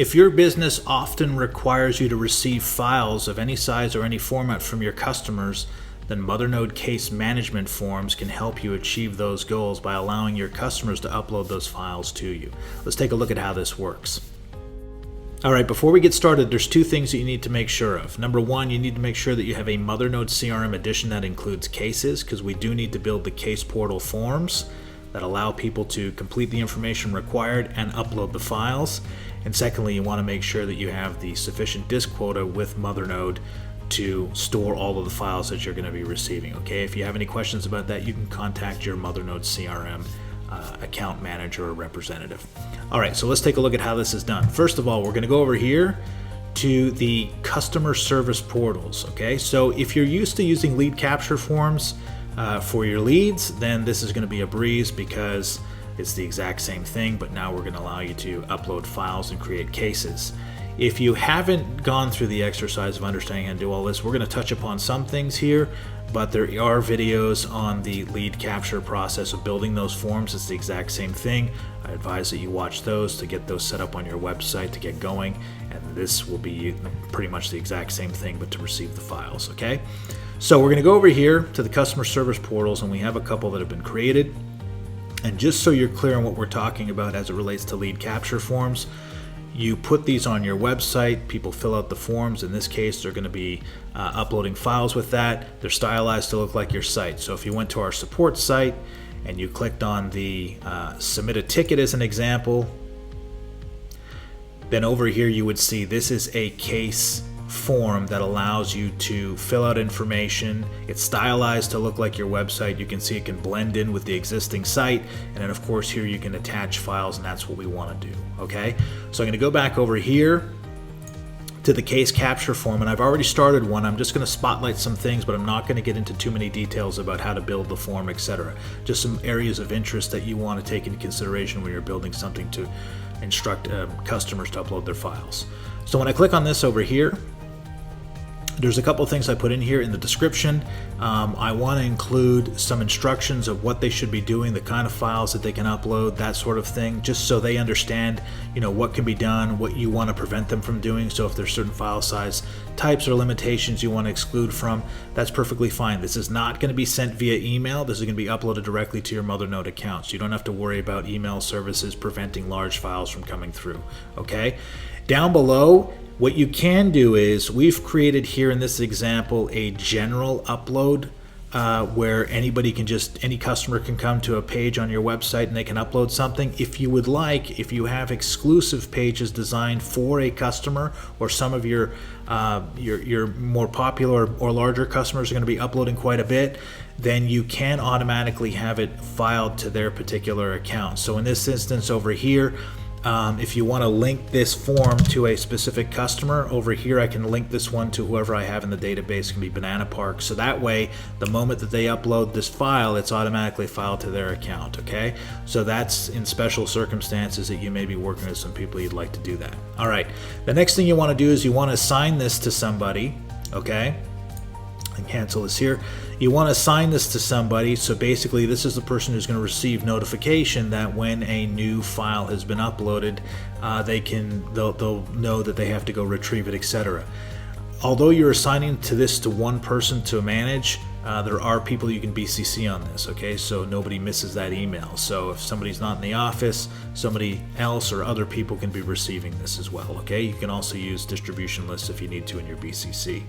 If your business often requires you to receive files of any size or any format from your customers, then Mothernode Case Management Forms can help you achieve those goals by allowing your customers to upload those files to you. Let's take a look at how this works. All right, before we get started, there's two things that you need to make sure of. Number one, you need to make sure that you have a Mothernode CRM edition that includes cases, because we do need to build the case portal forms that allow people to complete the information required and upload the files. And secondly, you want to make sure that you have the sufficient disk quota with Mothernode to store all of the files that you're going to be receiving. Okay, if you have any questions about that, you can contact your Mothernode CRM account manager or representative. All right, so let's take a look at how this is done. First of all, we're going to go over here to the customer service portals. Okay, so if you're used to using lead capture forms for your leads, then this is going to be a breeze because it's the exact same thing, but now we're going to allow you to upload files and create cases. If you haven't gone through the exercise of understanding how to do all this, we're going to touch upon some things here, but there are videos on the lead capture process of building those forms. It's the exact same thing. I advise that you watch those to get those set up on your website to get going, and this will be pretty much the exact same thing, but to receive the files, okay? So we're going to go over here to the customer service portals, and we have a couple that have been created. And just so you're clear on what we're talking about as it relates to lead capture forms, you put these on your website, people fill out the forms. In this case, they're going to be uploading files with that. They're stylized to look like your site. So if you went to our support site and you clicked on the submit a ticket as an example, then over here you would see this is a case form that allows you to fill out information. It's stylized to look like your website. You can see it can blend in with the existing site, and then of course here you can attach files, and that's what we want to do. Okay, so I'm going to go back over here to the case capture form, and I've already started one. I'm just going to spotlight some things, but I'm not going to get into too many details about how to build the form, etc. Just some areas of interest that you want to take into consideration when you're building something to instruct customers to upload their files. So when I click on this over here, there's a couple of things I put in here in the description. I want to include some instructions of what they should be doing, the kind of files that they can upload, that sort of thing, just so they understand, what can be done, what you want to prevent them from doing. So if there's certain file size types or limitations you want to exclude from, that's perfectly fine. This is not going to be sent via email. This is going to be uploaded directly to your Mothernode account. So you don't have to worry about email services preventing large files from coming through. Okay. Down below, what you can do is we've created here in this example a general upload where any customer can come to a page on your website and they can upload something. If you would like, if you have exclusive pages designed for a customer, or some of your more popular or larger customers are going to be uploading quite a bit, then you can automatically have it filed to their particular account. So in this instance over here, if you want to link this form to a specific customer, over here I can link this one to whoever I have in the database. It can be Banana Park. So that way, the moment that they upload this file, it's automatically filed to their account. Okay, so that's in special circumstances that you may be working with some people you'd like to do that. All right, the next thing you want to do is you want to assign this to somebody. Okay, and cancel this here. You want to assign this to somebody, so basically this is the person who's going to receive notification that when a new file has been uploaded, they'll know that they have to go retrieve it, etc. Although you're assigning this to one person to manage, there are people you can BCC on this, okay? So nobody misses that email. So if somebody's not in the office, somebody else or other people can be receiving this as well, okay? You can also use distribution lists if you need to in your BCC.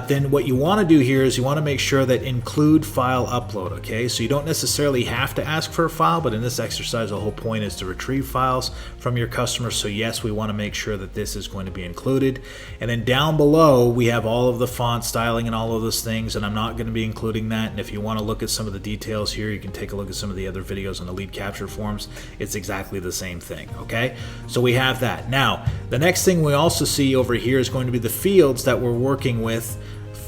Then what you want to do here is you want to make sure that include file upload, okay? So you don't necessarily have to ask for a file, but in this exercise, the whole point is to retrieve files from your customers. So yes, we want to make sure that this is going to be included. And then down below, we have all of the font styling and all of those things, and I'm not going to be including that. And if you want to look at some of the details here, you can take a look at some of the other videos on the lead capture forms. It's exactly the same thing, okay? So we have that. Now, the next thing we also see over here is going to be the fields that we're working with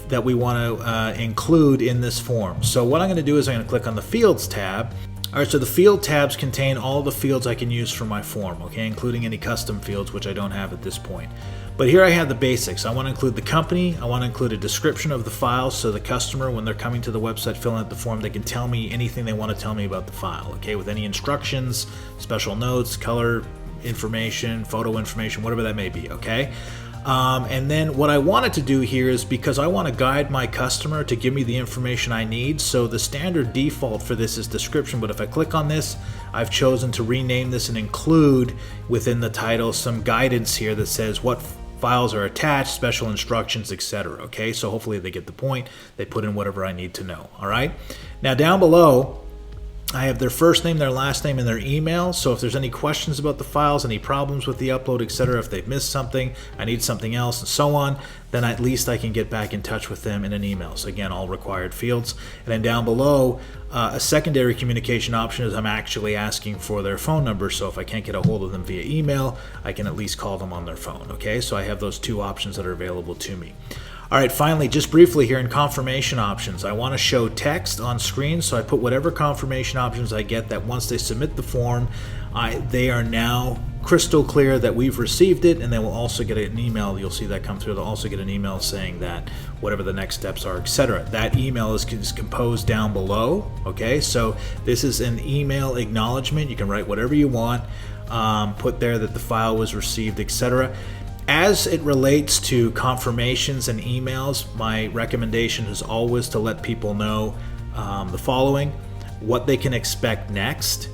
that we want to include in this form. So what I'm going to do is I'm going to click on the Fields tab. All right, so the field tabs contain all the fields I can use for my form, okay, including any custom fields, which I don't have at this point. But here I have the basics. I want to include the company. I want to include a description of the file, so the customer, when they're coming to the website filling out the form, they can tell me anything they want to tell me about the file, okay, with any instructions, special notes, color information, photo information, whatever that may be, okay? And then what I wanted to do here is, because I want to guide my customer to give me the information I need, so the standard default for this is description, but if I click on this, I've chosen to rename this and include within the title some guidance here that says what files are attached, special instructions, etc. Okay, so hopefully they get the point. They put in whatever I need to know. All right, now down below I have their first name, their last name, and their email. So if there's any questions about the files, any problems with the upload, etc., if they've missed something, I need something else, and so on, then at least I can get back in touch with them in an email. So again, all required fields. And then down below, a secondary communication option is I'm actually asking for their phone number. So if I can't get a hold of them via email, I can at least call them on their phone. Okay, so I have those two options that are available to me. All right, finally, just briefly here in confirmation options, I want to show text on screen, so I put whatever confirmation options I get that once they submit the form, they are now crystal clear that we've received it, and they will also get an email. You'll see that come through. They'll also get an email saying that whatever the next steps are, etc. That email is composed down below, okay? So this is an email acknowledgement. You can write whatever you want, put there that the file was received, etc. As it relates to confirmations and emails, my recommendation is always to let people know the following: what they can expect next,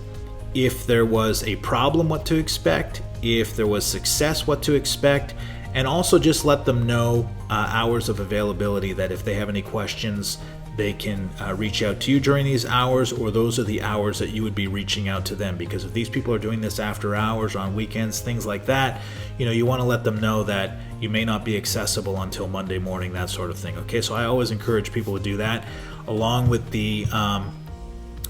if there was a problem, what to expect, if there was success, what to expect, and also just let them know hours of availability, that if they have any questions, they can reach out to you during these hours, or those are the hours that you would be reaching out to them. Because if these people are doing this after hours, on weekends, things like that, you want to let them know that you may not be accessible until Monday morning, that sort of thing. Okay, so I always encourage people to do that. Along with the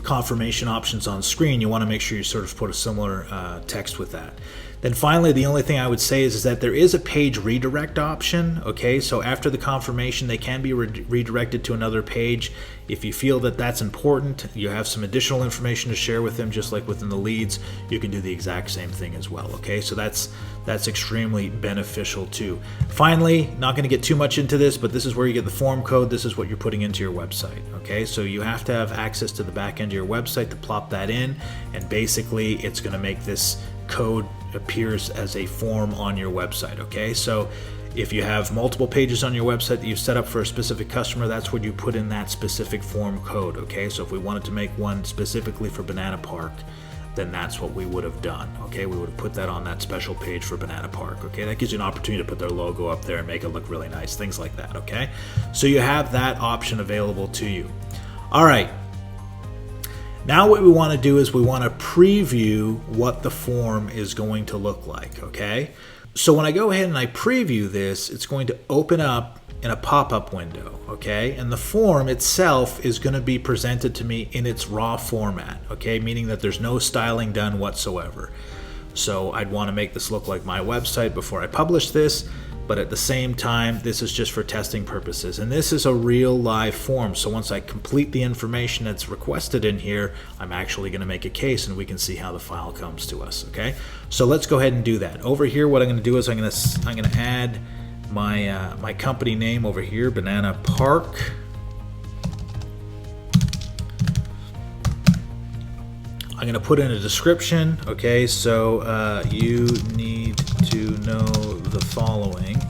confirmation options on screen, you want to make sure you sort of put a similar text with that. Then finally, the only thing I would say is that there is a page redirect option. Okay, so after the confirmation, they can be redirected to another page. If you feel that that's important, you have some additional information to share with them, just like within the leads, you can do the exact same thing as well. Okay, so that's extremely beneficial too. Finally, not going to get too much into this, but this is where you get the form code. This is what you're putting into your website. Okay, so you have to have access to the back end of your website to plop that in, and basically it's going to make this code appears as a form on your website. Okay, so if you have multiple pages on your website that you've set up for a specific customer, that's where you put in that specific form code. Okay, so if we wanted to make one specifically for Banana Park, then that's what we would have done. Okay, we would have put that on that special page for Banana Park. Okay, that gives you an opportunity to put their logo up there and make it look really nice, things like that. Okay, so you have that option available to you. All right, now what we want to do is we want to preview what the form is going to look like. Okay, so when I go ahead and I preview this, it's going to open up in a pop-up window. Okay, and the form itself is going to be presented to me in its raw format. Okay, meaning that there's no styling done whatsoever. So I'd want to make this look like my website before I publish this, but at the same time, this is just for testing purposes. And this is a real live form. So once I complete the information that's requested in here, I'm actually going to make a case and we can see how the file comes to us. Okay, so let's go ahead and do that. Over here, what I'm going to do is I'm going to add my company name over here, Banana Park. I'm going to put in a description. Okay, so you need to know the following,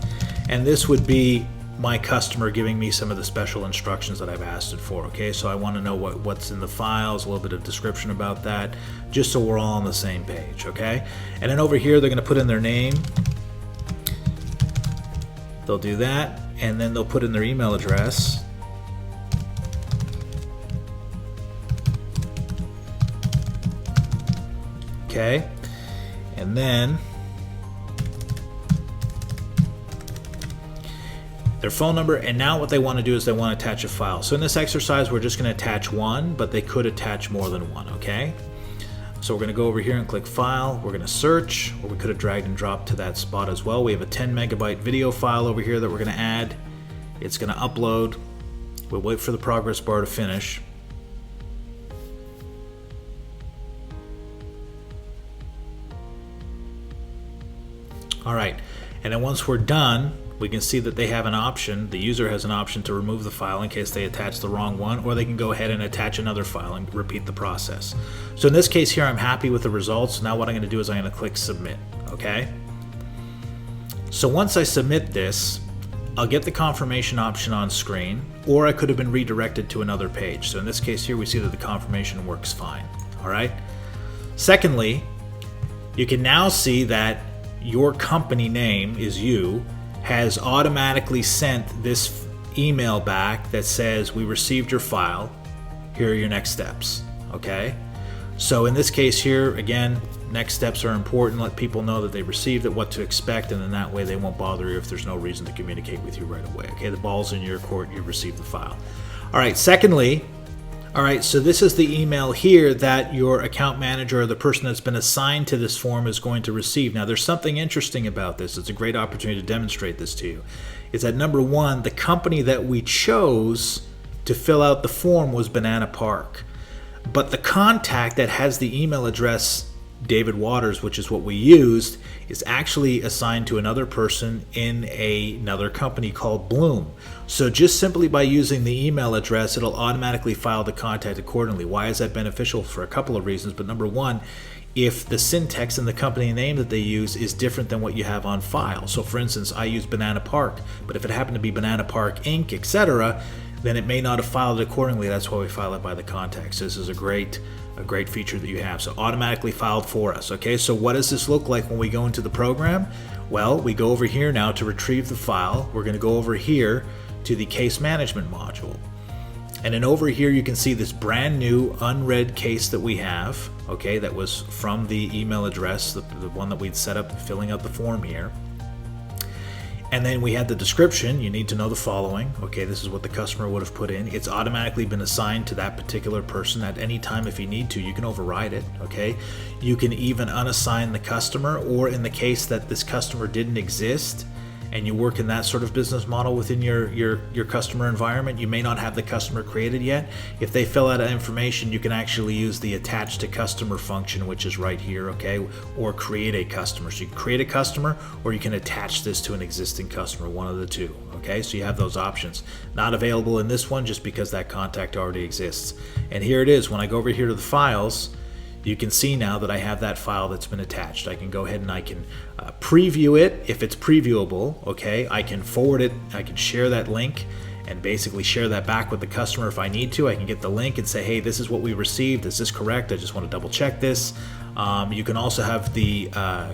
and this would be my customer giving me some of the special instructions that I've asked it for. Okay, so I want to know what's in the files, a little bit of description about that, just so we're all on the same page. Okay, and then over here they're going to put in their name. They'll do that, and then they'll put in their email address. Okay, and then their phone number, and now what they want to do is they want to attach a file. So in this exercise, we're just going to attach one, but they could attach more than one. Okay, so we're going to go over here and click File. We're going to search, or we could have dragged and dropped to that spot as well. We have a 10 megabyte video file over here that we're going to add. It's going to upload. We'll wait for the progress bar to finish. All right, and then once we're done, we can see that they have an option, the user has an option to remove the file in case they attach the wrong one, or they can go ahead and attach another file and repeat the process. So in this case here, I'm happy with the results. Now what I'm going to do is I'm going to click submit, okay? So once I submit this, I'll get the confirmation option on screen, or I could have been redirected to another page. So in this case here, we see that the confirmation works fine, all right? Secondly, you can now see that your company name is you, has automatically sent this email back that says, we received your file, here are your next steps, okay? So in this case here, again, next steps are important. Let people know that they received it, what to expect, and then that way they won't bother you if there's no reason to communicate with you right away, okay? The ball's in your court, you've received the file. All right, secondly, all right, so this is the email here that your account manager or the person that's been assigned to this form is going to receive. Now, there's something interesting about this. It's a great opportunity to demonstrate this to you. Is that number one, the company that we chose to fill out the form was Banana Park. But the contact that has the email address David Waters, which is what we used, is actually assigned to another person in another company called Bloom. So just simply by using the email address, it'll automatically file the contact accordingly. Why is that beneficial? For a couple of reasons, but number one, if the syntax and the company name that they use is different than what you have on file. So for instance, I use Banana Park, but if it happened to be Banana Park Inc., etc., then it may not have filed it accordingly. That's why we file it by the contact. So this is a great feature that you have. So automatically filed for us. Okay, so what does this look like when we go into the program? Well, we go over here now to retrieve the file. We're going to go over here to the case management module. And then over here you can see this brand new unread case that we have, okay, that was from the email address, the one that we'd set up filling out the form here. And then we had the description. You need to know the following. Okay, this is what the customer would have put in. It's automatically been assigned to that particular person at any time. If you need to, you can override it, okay? You can even unassign the customer, or in the case that this customer didn't exist and you work in that sort of business model within your customer environment, you may not have the customer created yet. If they fill out information, you can actually use the attach to customer function, which is right here, okay? Or create a customer. So you can create a customer, or you can attach this to an existing customer, one of the two, okay? So you have those options. Not available in this one just because that contact already exists. And here it is. When I go over here to the files, you can see now that I have that file that's been attached. I can go ahead and I can preview it if it's previewable, okay? I can forward it, I can share that link and basically share that back with the customer if I need to. I can get the link and say, hey, this is what we received. Is this correct? I just want to double check this. You can also have the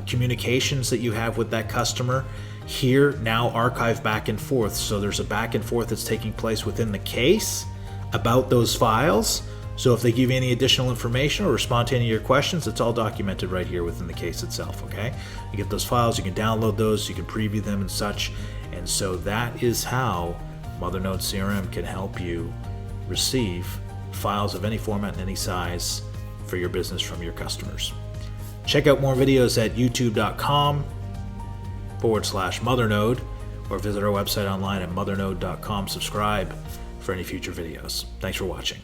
communications that you have with that customer here now archive back and forth. So there's a back and forth that's taking place within the case about those files. So if they give you any additional information or respond to any of your questions, it's all documented right here within the case itself, okay? You get those files, you can download those, you can preview them and such. And so that is how Mothernode CRM can help you receive files of any format and any size for your business from your customers. Check out more videos at youtube.com/Mothernode or visit our website online at mothernode.com. Subscribe for any future videos. Thanks for watching.